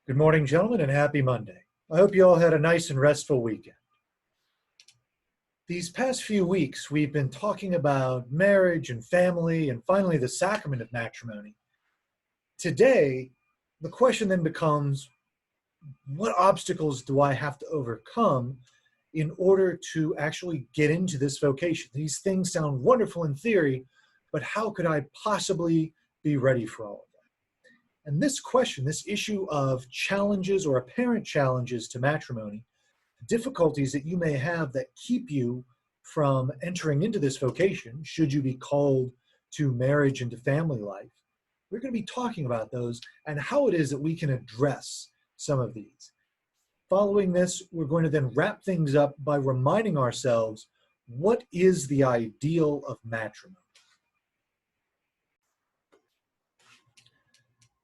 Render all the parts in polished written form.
Good morning, gentlemen, and happy Monday. I hope you all had a nice and restful weekend. These past few weeks, we've been talking about marriage and family and finally the sacrament of matrimony. Today, the question then becomes, what obstacles do I have to overcome in order to actually get into this vocation? These things sound wonderful in theory, but how could I possibly be ready for all of that? And this question, this issue of challenges or apparent challenges to matrimony, difficulties that you may have that keep you from entering into this vocation, should you be called to marriage and to family life. We're going to be talking about those and how it is that we can address some of these. Following this, we're going to then wrap things up by reminding ourselves, what is the ideal of matrimony?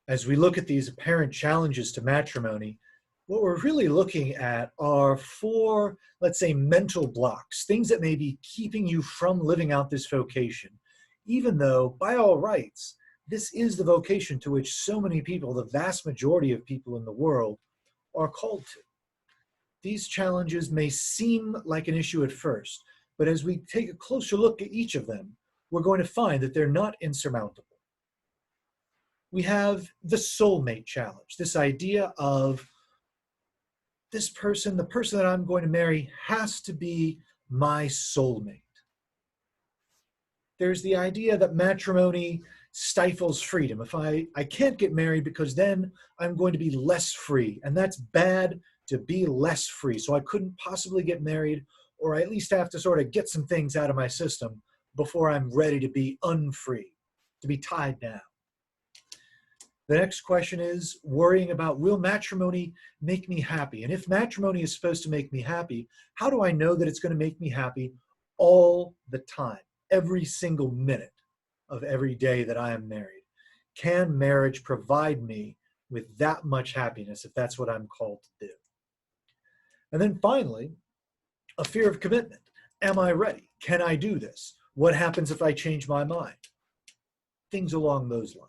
As we look at these apparent challenges to matrimony, what we're really looking at are four, let's say, mental blocks, things that may be keeping you from living out this vocation, even though, by all rights, this is the vocation to which so many people, the vast majority of people in the world, are called to. These challenges may seem like an issue at first, but as we take a closer look at each of them, we're going to find that they're not insurmountable. We have the soulmate challenge, this idea of this person, the person that I'm going to marry, has to be my soulmate. There's the idea that matrimony stifles freedom. If I can't get married because then I'm going to be less free, and that's bad to be less free. So I couldn't possibly get married, or I at least have to sort of get some things out of my system before I'm ready to be unfree, to be tied down. The next question is worrying about, will matrimony make me happy? And if matrimony is supposed to make me happy, how do I know that it's going to make me happy all the time, every single minute of every day that I am married? Can marriage provide me with that much happiness if that's what I'm called to do? And then finally, a fear of commitment. Am I ready? Can I do this? What happens if I change my mind? Things along those lines.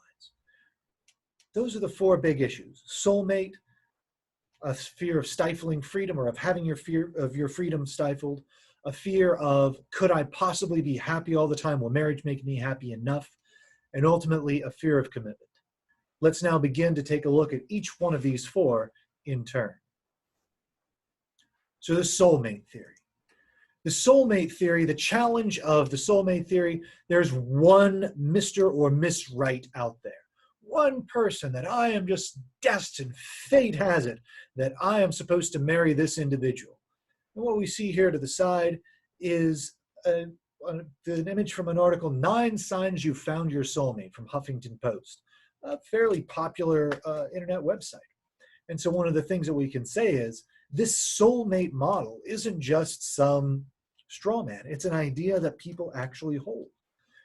Those are the four big issues. Soulmate, a fear of stifling freedom or of having your fear of your freedom stifled, a fear of, could I possibly be happy all the time? Will marriage make me happy enough? And ultimately, a fear of commitment. Let's now begin to take a look at each one of these four in turn. So the soulmate theory. The soulmate theory, the challenge of the soulmate theory, there's one Mr. or Miss Right out there. One person that I am just destined, fate has it, that I am supposed to marry this individual. And what we see here to the side is an image from an article, 9 Signs You Found Your Soulmate, from Huffington Post, a fairly popular internet website. And so one of the things that we can say is, this soulmate model isn't just some straw man. It's an idea that people actually hold.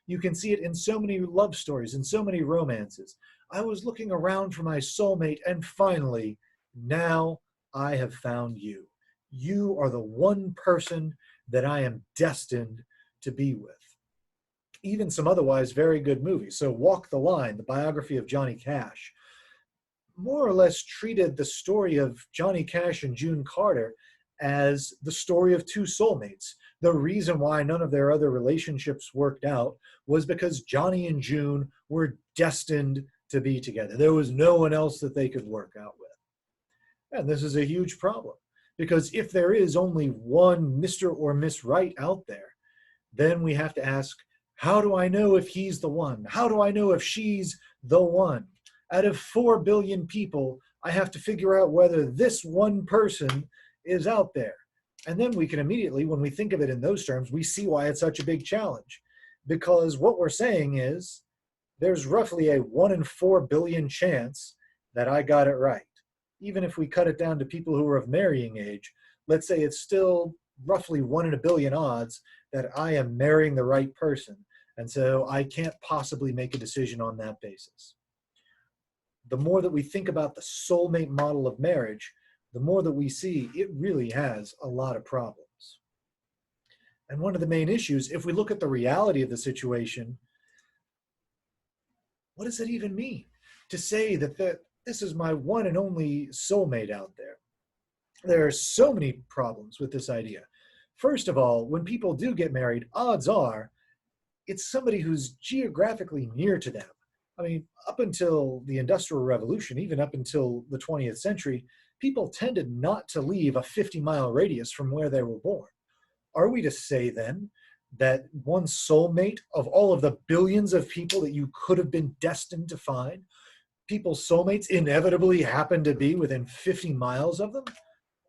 You can see it in so many love stories, in so many romances. I was looking around for my soulmate, and finally, now I have found you. You are the one person that I am destined to be with. Even some otherwise very good movies. So Walk the Line, the biography of Johnny Cash, more or less treated the story of Johnny Cash and June Carter as the story of two soulmates. The reason why none of their other relationships worked out was because Johnny and June were destined to be together. There was no one else that they could work out with. And this is a huge problem, because if there is only one Mr. or Miss Right out there, then we have to ask, how do I know if he's the one? How do I know if she's the one? Out of 4 billion people, I have to figure out whether this one person is out there. And then we can immediately, when we think of it in those terms, we see why it's such a big challenge. Because what we're saying is, there's roughly a 1 in 4 billion chance that I got it right. Even if we cut it down to people who are of marrying age, let's say it's still roughly 1 in a billion odds that I am marrying the right person. And so I can't possibly make a decision on that basis. The more that we think about the soulmate model of marriage, the more that we see it really has a lot of problems. And one of the main issues, if we look at the reality of the situation, what does it even mean to say that this is my one and only soulmate out there. There are so many problems with this idea. First of all, when people do get married, odds are it's somebody who's geographically near to them. I mean, up until the Industrial Revolution, even up until the 20th century, people tended not to leave a 50-mile radius from where they were born. Are we to say then that one soulmate of all of the billions of people that you could have been destined to find, people's soulmates inevitably happen to be within 50 miles of them?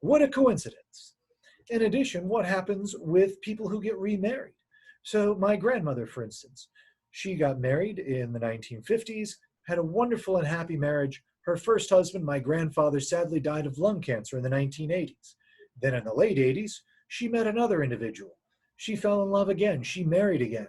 What a coincidence. In addition, what happens with people who get remarried? So my grandmother, for instance, she got married in the 1950s, had a wonderful and happy marriage. Her first husband, my grandfather, sadly died of lung cancer in the 1980s. Then in the late 80s, she met another individual. She fell in love again. She married again.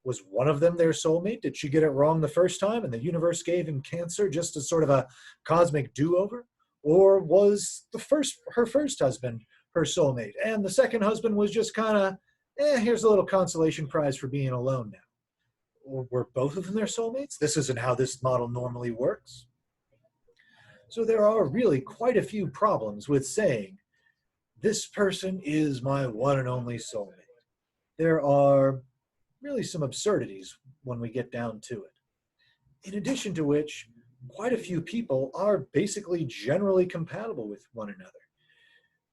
Was one of them their soulmate? Did she get it wrong the first time and the universe gave him cancer just as sort of a cosmic do-over? Or was her first husband her soulmate? And the second husband was just kind of, here's a little consolation prize for being alone now. Or were both of them their soulmates? This isn't how this model normally works. So there are really quite a few problems with saying, this person is my one and only soulmate. There are really some absurdities when we get down to it. In addition to which, quite a few people are basically generally compatible with one another.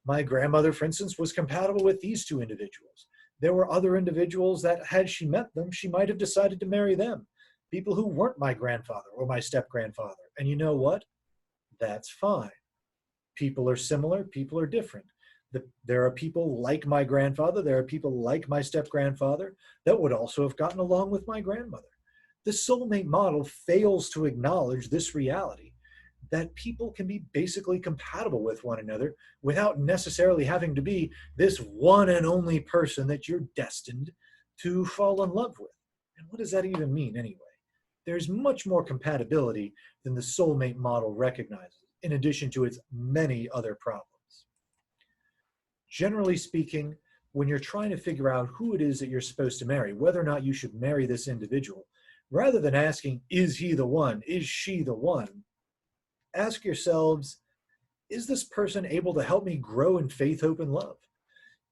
My grandmother, for instance, was compatible with these two individuals. There were other individuals that, had she met them, she might have decided to marry them. People who weren't my grandfather or my step-grandfather. And you know what? That's fine. People are similar, people are different. There are people like my grandfather, there are people like my step-grandfather that would also have gotten along with my grandmother. The soulmate model fails to acknowledge this reality, that people can be basically compatible with one another without necessarily having to be this one and only person that you're destined to fall in love with. And what does that even mean anyway? There's much more compatibility than the soulmate model recognizes, in addition to its many other problems. Generally speaking, when you're trying to figure out who it is that you're supposed to marry, whether or not you should marry this individual, rather than asking, is he the one, is she the one, ask yourselves, is this person able to help me grow in faith, hope, and love?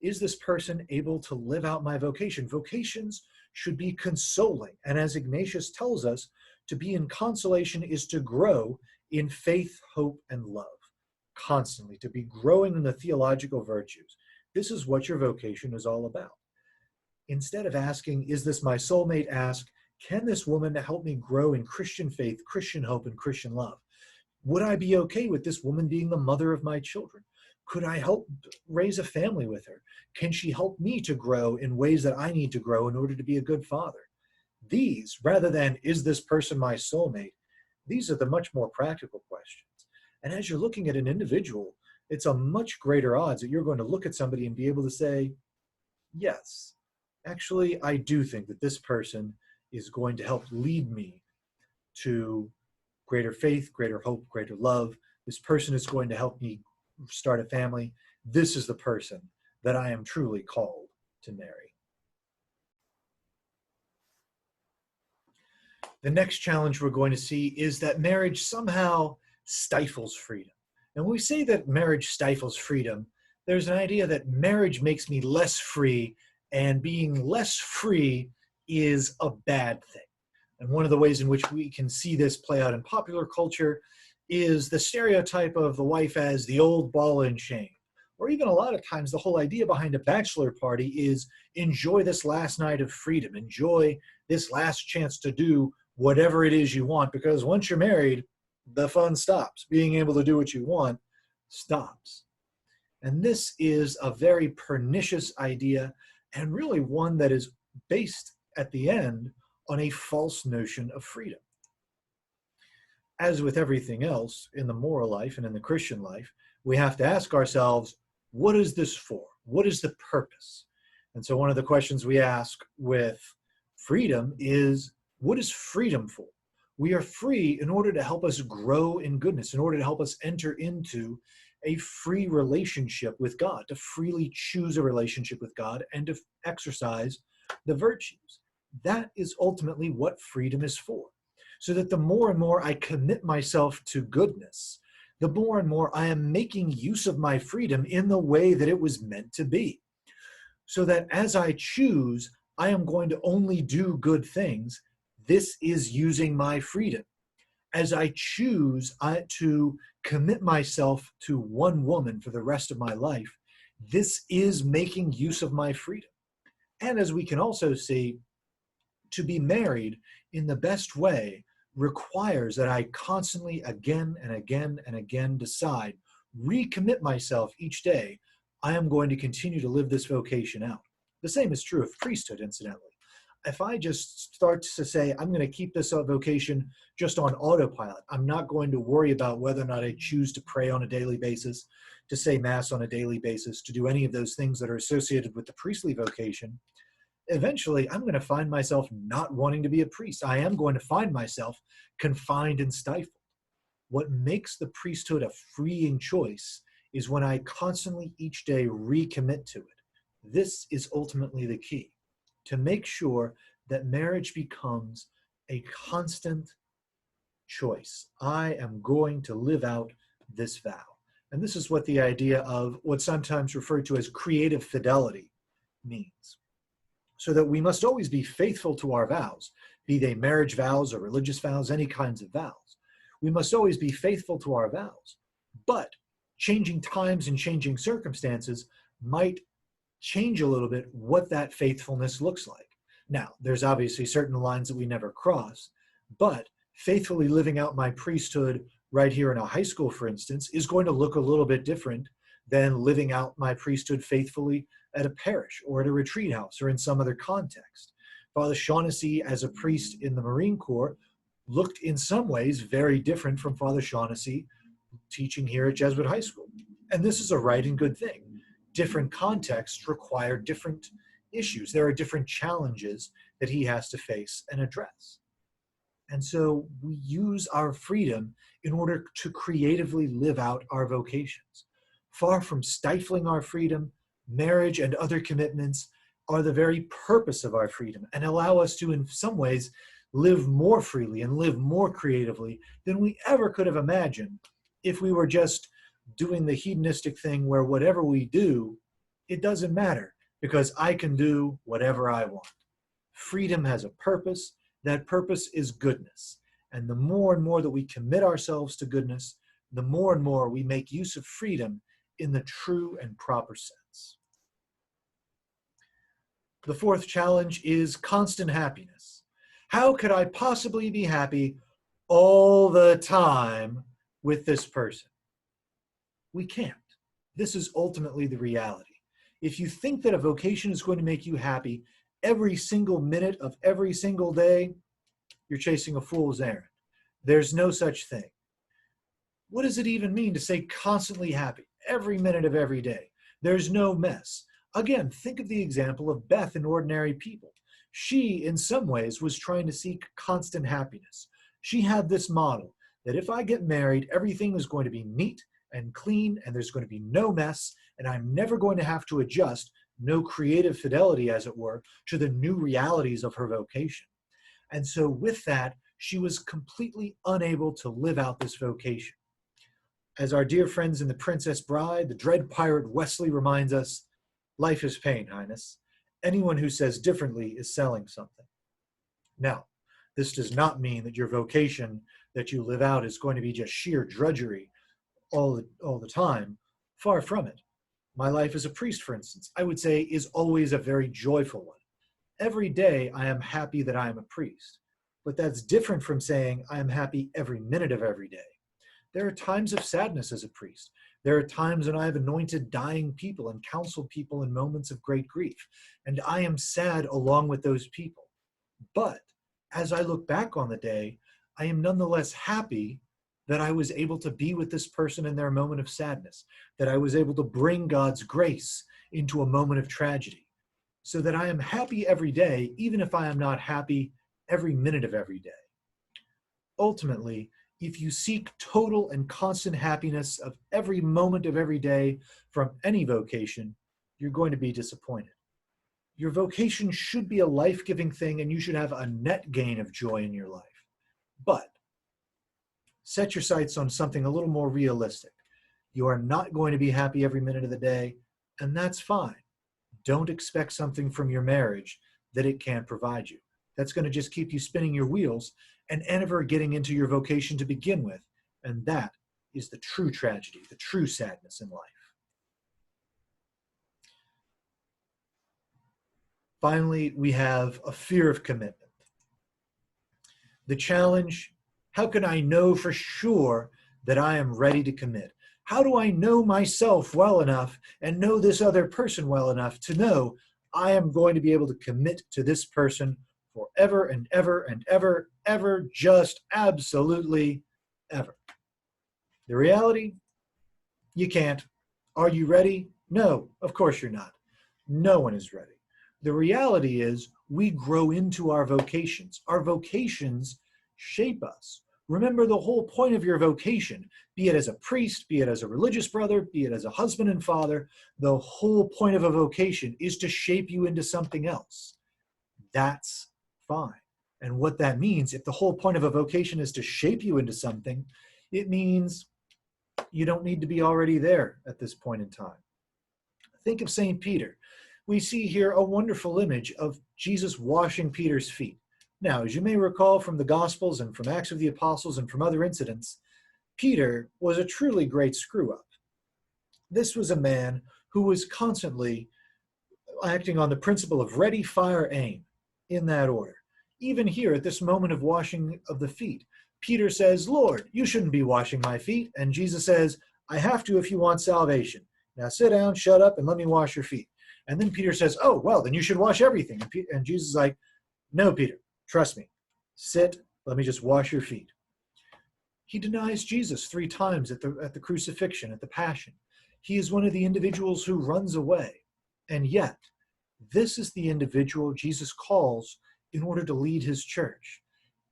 Is this person able to live out my vocation? Vocations should be consoling. And as Ignatius tells us, to be in consolation is to grow in faith, hope, and love. Constantly, to be growing in the theological virtues. This is what your vocation is all about. Instead of asking, is this my soulmate, ask, can this woman help me grow in Christian faith, Christian hope, and Christian love? Would I be okay with this woman being the mother of my children? Could I help raise a family with her? Can she help me to grow in ways that I need to grow in order to be a good father? These, rather than, is this person my soulmate, these are the much more practical questions. And as you're looking at an individual, it's a much greater odds that you're going to look at somebody and be able to say, yes, actually, I do think that this person is going to help lead me to greater faith, greater hope, greater love. This person is going to help me start a family. This is the person that I am truly called to marry. The next challenge we're going to see is that marriage somehow stifles freedom. And when we say that marriage stifles freedom, there's an idea that marriage makes me less free, and being less free is a bad thing. And one of the ways in which we can see this play out in popular culture is the stereotype of the wife as the old ball and chain. Or even a lot of times the whole idea behind a bachelor party is enjoy this last night of freedom, enjoy this last chance to do whatever it is you want, because once you're married, the fun stops. Being able to do what you want stops. And this is a very pernicious idea, and really one that is based at the end on a false notion of freedom. As with everything else in the moral life and in the Christian life, we have to ask ourselves, what is this for? What is the purpose? And so one of the questions we ask with freedom is, what is freedom for? We are free in order to help us grow in goodness, in order to help us enter into a free relationship with God, to freely choose a relationship with God and to exercise the virtues. That is ultimately what freedom is for. so that the more and more I commit myself to goodness, the more and more I am making use of my freedom in the way that it was meant to be. So that as I choose, I am going to only do good things. This is using my freedom. As I choose to commit myself to one woman for the rest of my life, this is making use of my freedom. And as we can also see, to be married in the best way requires that I constantly, again and again and again, decide, recommit myself each day. I am going to continue to live this vocation out. The same is true of priesthood, incidentally. If I just start to say, I'm going to keep this vocation just on autopilot, I'm not going to worry about whether or not I choose to pray on a daily basis, to say Mass on a daily basis, to do any of those things that are associated with the priestly vocation, eventually I'm going to find myself not wanting to be a priest. I am going to find myself confined and stifled. What makes the priesthood a freeing choice is when I constantly each day recommit to it. This is ultimately the key, to make sure that marriage becomes a constant choice. I am going to live out this vow. And this is what the idea of what's sometimes referred to as creative fidelity means. So that we must always be faithful to our vows, be they marriage vows or religious vows, any kinds of vows. We must always be faithful to our vows. But changing times and changing circumstances might change a little bit what that faithfulness looks like. Now, there's obviously certain lines that we never cross, but faithfully living out my priesthood right here in a high school, for instance, is going to look a little bit different than living out my priesthood faithfully at a parish or at a retreat house or in some other context. Father Shaughnessy, as a priest in the Marine Corps, looked in some ways very different from Father Shaughnessy teaching here at Jesuit High School. And this is a right and good thing. Different contexts require different issues. There are different challenges that he has to face and address. And so we use our freedom in order to creatively live out our vocations. Far from stifling our freedom, marriage and other commitments are the very purpose of our freedom and allow us to, in some ways, live more freely and live more creatively than we ever could have imagined if we were just doing the hedonistic thing where whatever we do, it doesn't matter because I can do whatever I want. Freedom has a purpose. That purpose is goodness. And the more and more that we commit ourselves to goodness, the more and more we make use of freedom in the true and proper sense. The fourth challenge is constant happiness. How could I possibly be happy all the time with this person? We can't. This is ultimately the reality. If you think that a vocation is going to make you happy every single minute of every single day, you're chasing a fool's errand. There's no such thing. What does it even mean to say constantly happy every minute of every day? There's no mess. Again, think of the example of Beth in Ordinary People. She, in some ways, was trying to seek constant happiness. She had this model that if I get married, everything is going to be neat and clean, and there's going to be no mess, and I'm never going to have to adjust, no creative fidelity, as it were, to the new realities of her vocation. And so with that, she was completely unable to live out this vocation. As our dear friends in The Princess Bride, the dread pirate Wesley reminds us, life is pain, Highness. Anyone who says differently is selling something. Now, this does not mean that your vocation that you live out is going to be just sheer drudgery all the time. Far from it. My life as a priest, for instance, I would say is always a very joyful one. Every day I am happy that I am a priest. But that's different from saying I am happy every minute of every day. There are times of sadness as a priest. There are times when I have anointed dying people and counseled people in moments of great grief. And I am sad along with those people. But as I look back on the day, I am nonetheless happy that I was able to be with this person in their moment of sadness, that I was able to bring God's grace into a moment of tragedy, so that I am happy every day, even if I am not happy every minute of every day. Ultimately, if you seek total and constant happiness of every moment of every day from any vocation, you're going to be disappointed. Your vocation should be a life-giving thing, and you should have a net gain of joy in your life. But set your sights on something a little more realistic. You are not going to be happy every minute of the day, and that's fine. Don't expect something from your marriage that it can't provide you. That's going to just keep you spinning your wheels and never getting into your vocation to begin with. And that is the true tragedy, the true sadness in life. Finally, we have a fear of commitment. The challenge, how can I know for sure that I am ready to commit? How do I know myself well enough and know this other person well enough to know I am going to be able to commit to this person forever and ever and ever, ever, just absolutely ever? The reality, you can't. Are you ready? No, of course you're not. No one is ready. The reality is we grow into our vocations. Our vocations shape us. Remember the whole point of your vocation, be it as a priest, be it as a religious brother, be it as a husband and father, the whole point of a vocation is to shape you into something else. That's fine. And what that means, if the whole point of a vocation is to shape you into something, it means you don't need to be already there at this point in time. Think of St. Peter. We see here a wonderful image of Jesus washing Peter's feet. Now, as you may recall from the Gospels and from Acts of the Apostles and from other incidents, Peter was a truly great screw-up. This was a man who was constantly acting on the principle of ready, fire, aim, in that order. Even here at this moment of washing of the feet, Peter says, Lord, you shouldn't be washing my feet. And Jesus says, I have to if you want salvation. Now sit down, shut up, and let me wash your feet. And then Peter says, oh, well, then you should wash everything. And Jesus is like, no, Peter, trust me. Sit, let me just wash your feet. He denies Jesus 3 times at the crucifixion, at the Passion. He is one of the individuals who runs away. And yet, this is the individual Jesus calls in order to lead his church.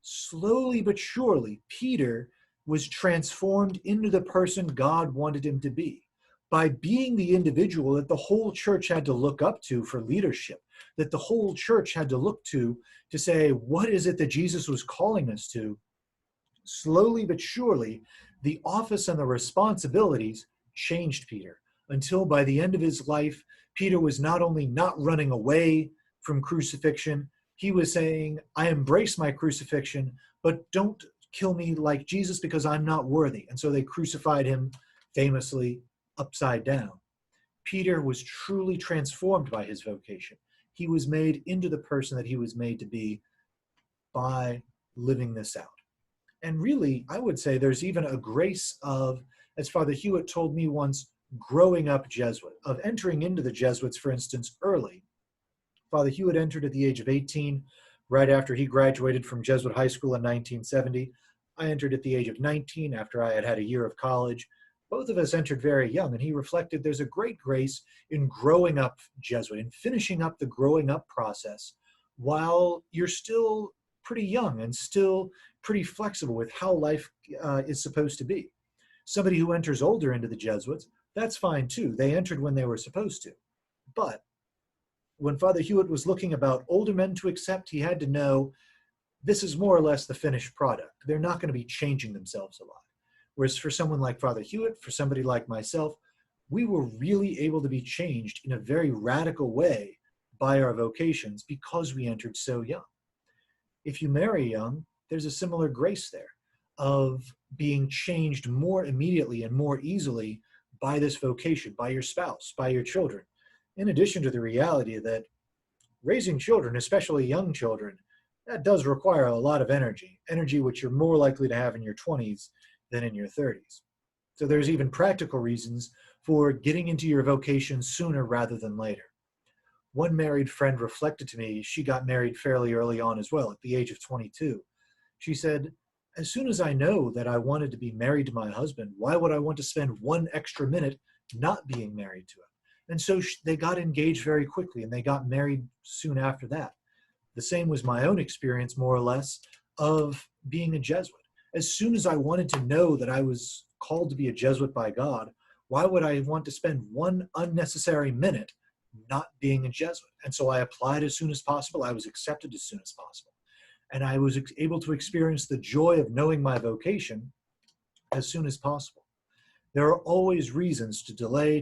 Slowly but surely, Peter was transformed into the person God wanted him to be by being the individual that the whole church had to look up to for leadership, that the whole church had to look to say, what is it that Jesus was calling us to? Slowly but surely, the office and the responsibilities changed Peter until by the end of his life, Peter was not only not running away from crucifixion, he was saying, I embrace my crucifixion, but don't kill me like Jesus because I'm not worthy. And so they crucified him famously upside down. Peter was truly transformed by his vocation. He was made into the person that he was made to be by living this out. And really, I would say there's even a grace of, as Father Hewitt told me once, growing up Jesuit, of entering into the Jesuits, for instance, early. Father Hewitt entered at the age of 18, right after he graduated from Jesuit high school in 1970. I entered at the age of 19 after I had had a year of college. Both of us entered very young, and he reflected there's a great grace in growing up Jesuit, in finishing up the growing up process while you're still pretty young and still pretty flexible with how life is supposed to be. Somebody who enters older into the Jesuits, that's fine too. They entered when they were supposed to. But when Father Hewitt was looking about older men to accept, he had to know this is more or less the finished product. They're not going to be changing themselves a lot. Whereas for someone like Father Hewitt, for somebody like myself, we were really able to be changed in a very radical way by our vocations because we entered so young. If you marry young, there's a similar grace there of being changed more immediately and more easily by this vocation, by your spouse, by your children. In addition to the reality that raising children, especially young children, that does require a lot of energy which you're more likely to have in your 20s than in your 30s. So there's even practical reasons for getting into your vocation sooner rather than later. One married friend reflected to me, she got married fairly early on as well, at the age of 22. She said, as soon as I know that I wanted to be married to my husband, why would I want to spend 1 extra minute not being married to him? And so they got engaged very quickly and they got married soon after that. The same was my own experience, more or less, of being a Jesuit. As soon as I wanted to know that I was called to be a Jesuit by God, why would I want to spend 1 unnecessary minute not being a Jesuit? And so I applied as soon as possible. I was accepted as soon as possible. and I was able to experience the joy of knowing my vocation as soon as possible. There are always reasons to delay,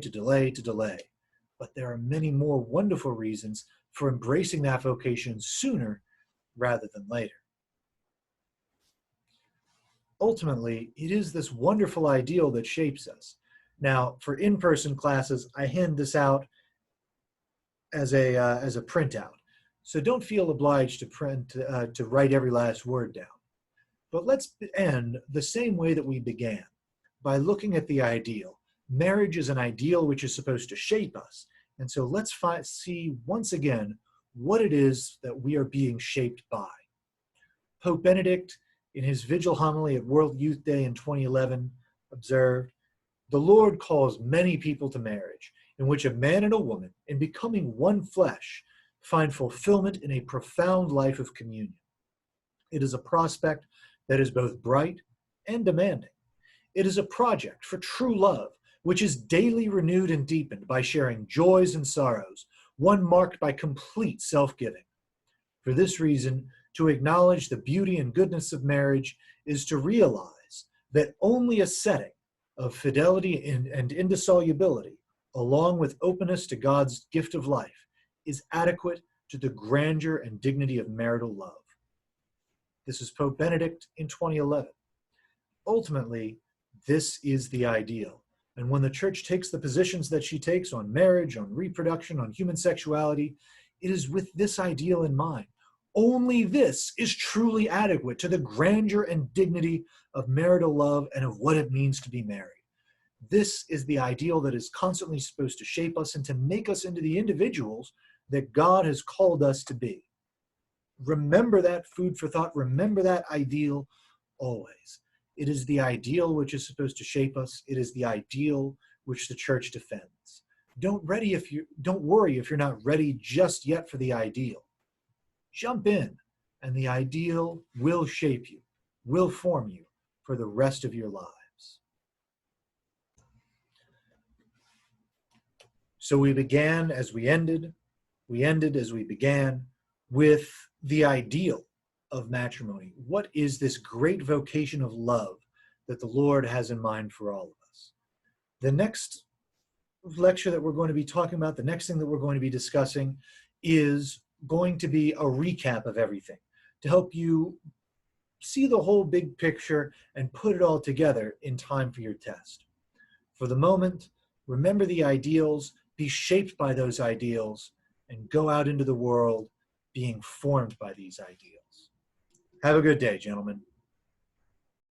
but there are many more wonderful reasons for embracing that vocation sooner rather than later. Ultimately, it is this wonderful ideal that shapes us. Now, for in-person classes, I hand this out as a printout, so don't feel obliged to write every last word down. But let's end the same way that we began, by looking at the ideal. Marriage is an ideal which is supposed to shape us, and so let's see once again what it is that we are being shaped by. Pope Benedict, in his vigil homily at World Youth Day in 2011, observed, "The Lord calls many people to marriage, in which a man and a woman, in becoming one flesh, find fulfillment in a profound life of communion. It is a prospect that is both bright and demanding. It is a project for true love, which is daily renewed and deepened by sharing joys and sorrows, one marked by complete self-giving. For this reason, to acknowledge the beauty and goodness of marriage is to realize that only a setting of fidelity and indissolubility, along with openness to God's gift of life, is adequate to the grandeur and dignity of marital love." This is Pope Benedict in 2011. Ultimately, this is the ideal. And when the Church takes the positions that she takes on marriage, on reproduction, on human sexuality, it is with this ideal in mind. Only this is truly adequate to the grandeur and dignity of marital love and of what it means to be married. This is the ideal that is constantly supposed to shape us and to make us into the individuals that God has called us to be. Remember that food for thought. Remember that ideal always. It is the ideal which is supposed to shape us. It is the ideal which the Church defends. Don't worry if you're not ready just yet for the ideal. Jump in, and the ideal will shape you, will form you for the rest of your lives. So we began as we ended as we began, with the ideal of matrimony. What is this great vocation of love that the Lord has in mind for all of us? The next lecture that we're going to be talking about, the next thing that we're going to be discussing, is going to be a recap of everything to help you see the whole big picture and put it all together in time for your test. For the moment, remember the ideals, be shaped by those ideals, and go out into the world being formed by these ideals. Have a good day, gentlemen.